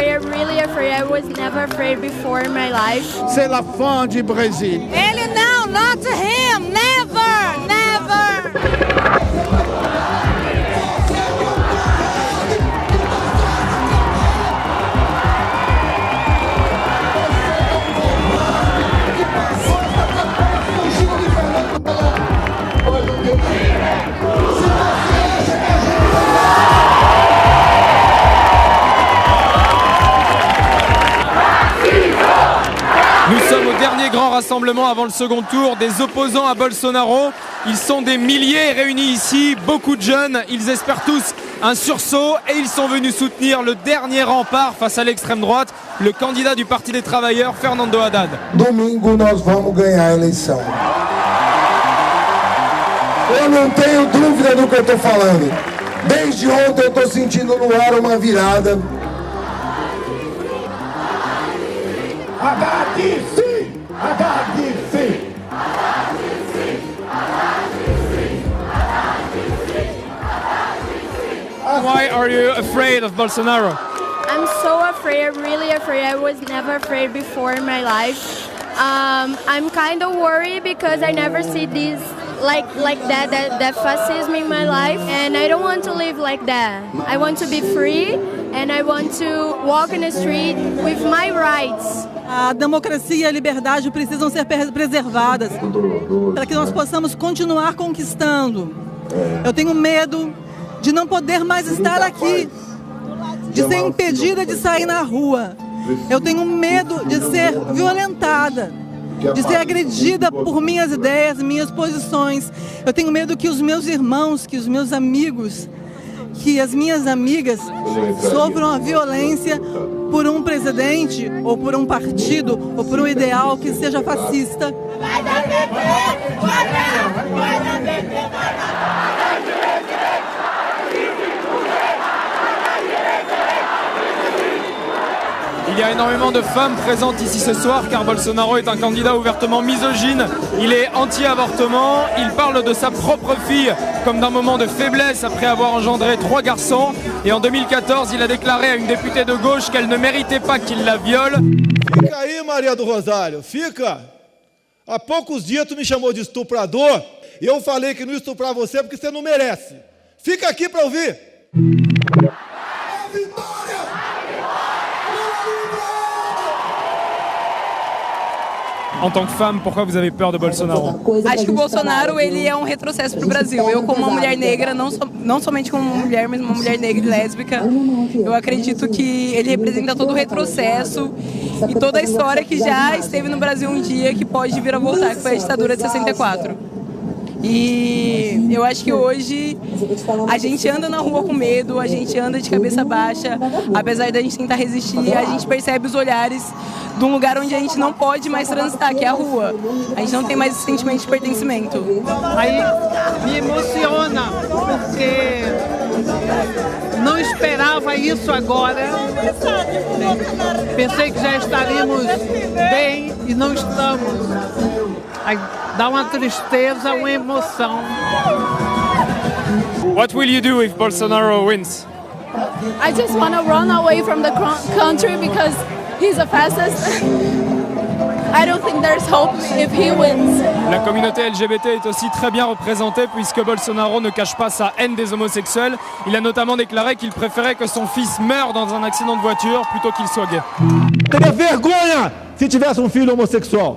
afraid, really afraid. I was never afraid before in my life. C'est la fin du Brésil. Ele não, not to him, never, never. Nous sommes au dernier grand rassemblement avant le second tour des opposants à Bolsonaro. Ils sont des milliers réunis ici, beaucoup de jeunes. Ils espèrent tous un sursaut et ils sont venus soutenir le dernier rempart face à l'extrême droite, le candidat du Parti des Travailleurs, Fernando Haddad. Domingo nós vamos ganhar a eleição. Eu não tenho dúvida do que eu estou falando. Desde ontem eu estou sentindo no ar uma virada. Why are you afraid of Bolsonaro? I'm so afraid, really afraid. I was never afraid before in my life. I'm kind of worried because I never see this like that fascism in my life, and I don't want to live like that. I want to be free, and I want to walk in the street with my rights. A democracia e a liberdade precisam ser preservadas para que nós possamos continuar conquistando. Eu tenho medo de não poder mais estar aqui, de ser impedida de sair na rua. Eu tenho medo de ser violentada, de ser agredida por minhas ideias, minhas posições. Eu tenho medo que os meus irmãos, que os meus amigos, que as minhas amigas sofram a violência por um presidente, ou por um partido, ou por um ideal que seja fascista. Il y a énormément de femmes présentes ici ce soir car Bolsonaro est un candidat ouvertement misogyne. Il est anti-avortement, il parle de sa propre fille comme d'un moment de faiblesse après avoir engendré 3 garçons. Et en 2014, il a déclaré à une députée de gauche qu'elle ne méritait pas qu'il la viole. Fica aí, Maria do Rosário, fica. Há poucos dias tu me chamou de estuprador e eu falei que não ia estuprar você porque você não merece. Fica aqui para ouvir. En tant que femme, pourquoi vous avez peur de Bolsonaro? Acho que o Bolsonaro ele é um retrocesso para o Brasil. Eu, como uma mulher negra, não somente como uma mulher, mas uma mulher negra e lésbica, eu acredito que ele representa todo o retrocesso e toda a história que já esteve no Brasil um dia que pode vir a voltar, que foi a ditadura de 64. E eu acho que hoje a gente anda na rua com medo, a gente anda de cabeça baixa, apesar da gente tentar resistir, a gente percebe os olhares de um lugar onde a gente não pode mais transitar, que é a rua. A gente não tem mais esse sentimento de pertencimento. Aí me emociona, porque não esperava isso agora. Pensei que já estaríamos bem e não estamos. Aí dá uma tristeza, uma emoção. What will you do if Bolsonaro wins? I just want to run away from the country because he's a fascist. I don't think there's hope if he wins. La communauté LGBT est aussi très bien représentée puisque Bolsonaro ne cache pas sa haine des homosexuels. Il a notamment déclaré qu'il préférait que son fils meure dans un accident de voiture plutôt qu'il soit gay. Teria vergonha se tivesse filho homossexual.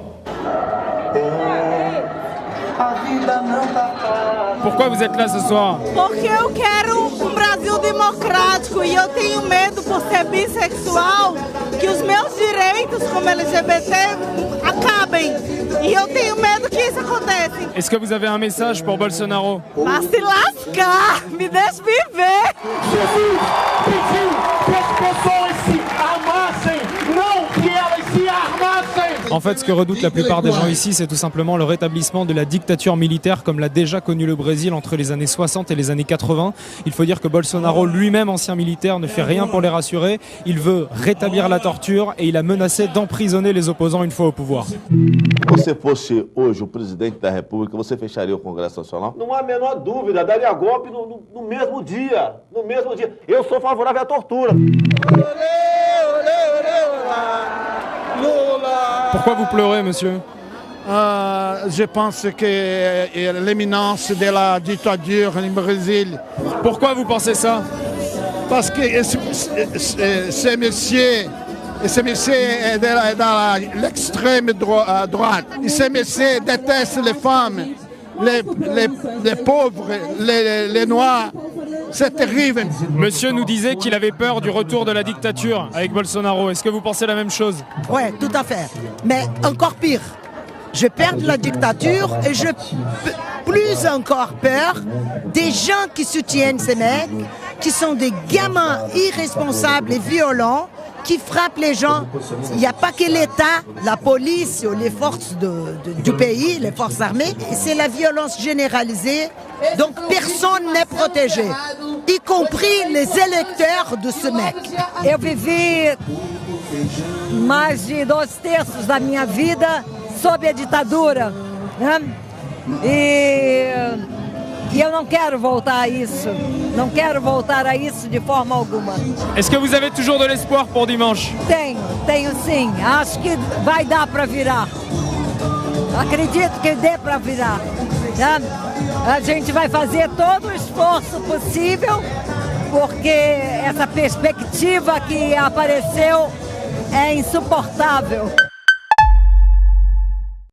Pourquoi vous êtes là ce soir? Porque eu quero Brasil democrático e eu tenho medo, por ser bissexual, que os meus direitos como LGBT acabem. E eu tenho medo que isso aconteça. Est-ce que vous avez un message pour Bolsonaro? Vai se lascar, me deixe viver. Que as pessoas se amassem, não que elas se armassem. En fait, ce que redoutent la plupart des gens ici, c'est tout simplement le rétablissement de la dictature militaire comme l'a déjà connu le Brésil entre les années 60 et les années 80. Il faut dire que Bolsonaro, lui-même ancien militaire, ne fait rien pour les rassurer. Il veut rétablir la torture et il a menacé d'emprisonner les opposants une fois au pouvoir. Se você fosse hoje o presidente da República, você fecharia o Congresso Nacional? Não há a menor dúvida, daria golpe no mesmo dia. No mesmo dia. Eu sou favorável à tortura. Olê, olê. Pourquoi vous pleurez, monsieur? Je pense que l'éminence de la dictature au Brésil. Pourquoi vous pensez ça? Parce que ce monsieur est dans l'extrême droite. Et ce monsieur déteste les femmes, les pauvres, les noirs. C'est terrible. Monsieur nous disait qu'il avait peur du retour de la dictature avec Bolsonaro. Est-ce que vous pensez la même chose? Oui, tout à fait. Mais encore pire. Je perds la dictature et je plus encore peur des gens qui soutiennent ces mecs, qui sont des gamins irresponsables et violents, qui frappent les gens. Il n'y a pas que l'État, la police ou les forces du pays, les forces armées, c'est la violence généralisée. Donc personne n'est protégé, y compris les électeurs de ce mec. Eu vivi mais de 2/3 da minha vida sob a ditadura, né? E eu não quero voltar a isso. Não quero voltar a isso de forma alguma. Est-ce que vous avez toujours de l'espoir pour dimanche? Tenho sim. Acho que vai dar para virar. Acredito que dê para virar. Né? A gente vai fazer todo o esforço possível, porque essa perspectiva que apareceu é insuportável.